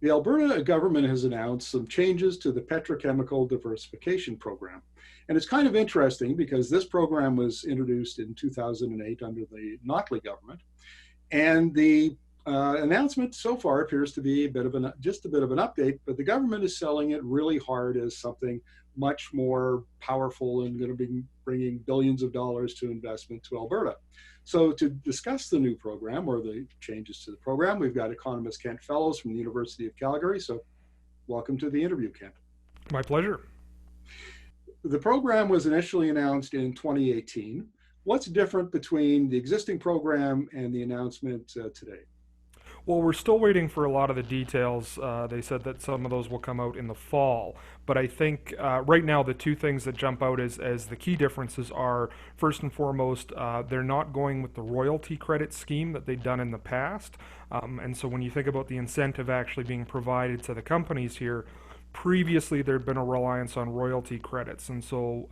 The Alberta government has announced some changes to the Petrochemical Diversification Program. And it's kind of interesting because this program was introduced in 2008 under the Notley government. And the announcement so far appears to be just a bit of an update, but the government is selling it really hard as something much more powerful and going to be bringing billions of dollars to investment to Alberta. So to discuss the new program or the changes to the program, we've got Economist Kent Fellows from the University of Calgary. So welcome to the interview, Kent. My pleasure. The program was initially announced in 2018. What's different between the existing program and the announcement today? Well, we're still waiting for a lot of the details. They said that some of those will come out in the fall. But I think right now the two things that jump out as the key differences are, first and foremost, they're not going with the royalty credit scheme that they've done in the past. And so when you think about the incentive actually being provided to the companies here, previously there'd been a reliance on royalty credits, and so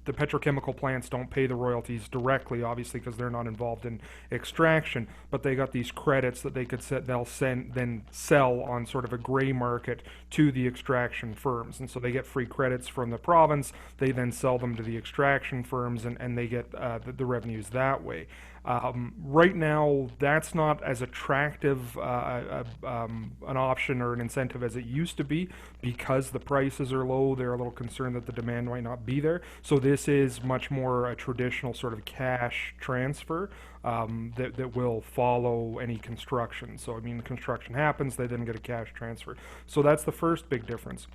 the petrochemical plants don't pay the royalties directly, obviously, because they're not involved in extraction, but they got these credits that then sell on sort of a gray market to the extraction firms, and so they get free credits from the province. They then sell them to the extraction firms, and they get the revenues that way. Right now, that's not as attractive an option or an incentive as it used to be because the prices are low. They're a little concerned that the demand might not be there. So this is much more a traditional sort of cash transfer that will follow any construction. So I mean, construction happens, they then get a cash transfer. So that's the first big difference.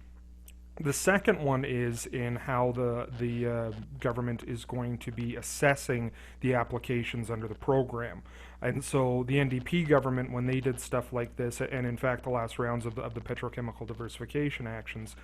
The second one is in how the government is going to be assessing the applications under the program. And so the NDP government, when they did stuff like this, and in fact the last rounds of the petrochemical diversification actions,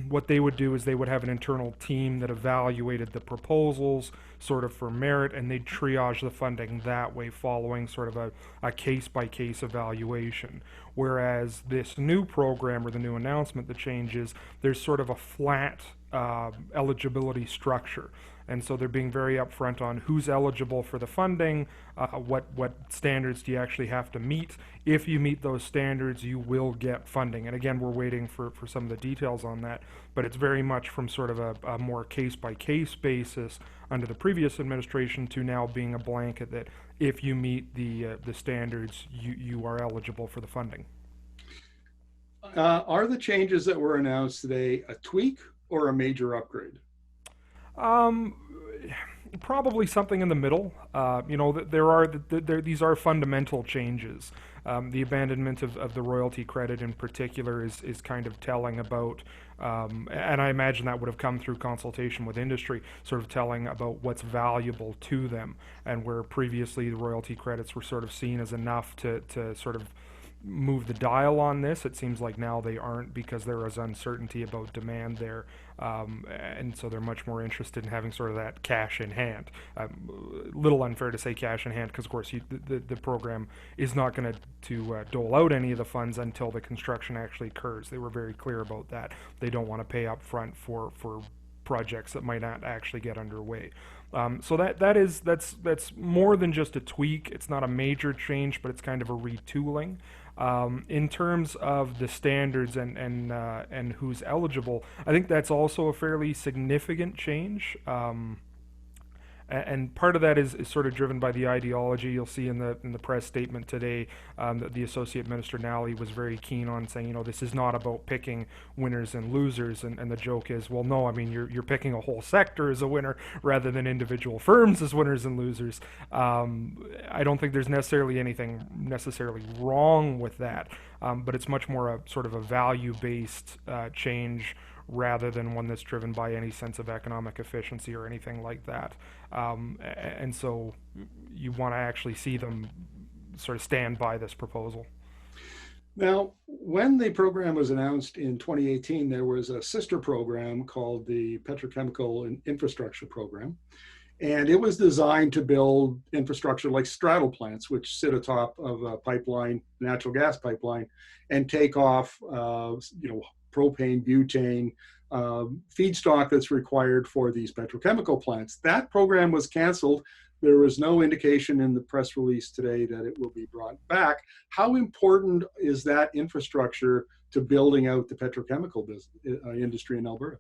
what they would do is they would have an internal team that evaluated the proposals sort of for merit, and they'd triage the funding that way following sort of a case-by-case evaluation. Whereas this new program or the new announcement, the changes, there's sort of a flat eligibility structure. And so they're being very upfront on who's eligible for the funding, what standards do you actually have to meet. If you meet those standards, you will get funding. And again, we're waiting for some of the details on that, but it's very much from sort of a more case-by-case basis under the previous administration to now being a blanket that if you meet the standards, you are eligible for the funding. Are the changes that were announced today a tweak or a major upgrade? Um, Probably something in the middle. These are fundamental changes. The abandonment of the royalty credit in particular is kind of telling about, and I imagine that would have come through consultation with industry, sort of telling about what's valuable to them, and where previously the royalty credits were sort of seen as enough to sort of move the dial on this. It seems like now they aren't because there is uncertainty about demand there, and so they're much more interested in having sort of that cash in hand. A little unfair to say cash in hand because, of course, the program is not going to dole out any of the funds until the construction actually occurs. They were very clear about that. They don't want to pay up front for projects that might not actually get underway. So that's more than just a tweak. It's not a major change, but it's kind of a retooling. In terms of the standards and who's eligible, I think that's also a fairly significant change. And part of that is sort of driven by the ideology. You'll see in the press statement today that the Associate Minister Nally was very keen on saying, this is not about picking winners and losers. And the joke is, well, no, I mean, you're picking a whole sector as a winner rather than individual firms as winners and losers. I don't think there's necessarily anything necessarily wrong with that, but it's much more a sort of a value-based change rather than one that's driven by any sense of economic efficiency or anything like that. And so you want to actually see them sort of stand by this proposal. Now, when the program was announced in 2018, there was a sister program called the Petrochemical Infrastructure Program. And it was designed to build infrastructure like straddle plants, which sit atop of a pipeline, natural gas pipeline, and take off, propane, butane, feedstock that's required for these petrochemical plants. That program was canceled There was no indication in the press release today that it will be brought back. How important is that infrastructure to building out the petrochemical industry in Alberta?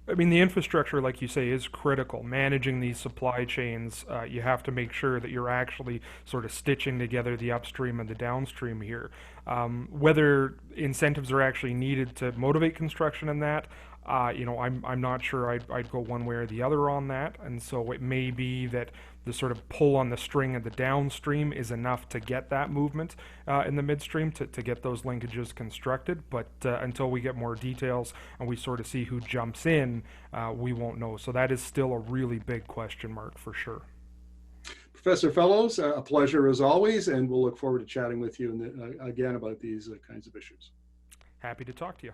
I mean, the infrastructure, like you say, is critical. Managing these supply chains, you have to make sure that you're actually sort of stitching together the upstream and the downstream here. Whether incentives are actually needed to motivate construction in that, I'm not sure I'd go one way or the other on that. And so it may be that the sort of pull on the string of the downstream is enough to get that movement in the midstream to get those linkages constructed. But until we get more details and we sort of see who jumps in, we won't know. So that is still a really big question mark for sure. Professor Fellows, a pleasure as always, and we'll look forward to chatting with you again about these kinds of issues. Happy to talk to you.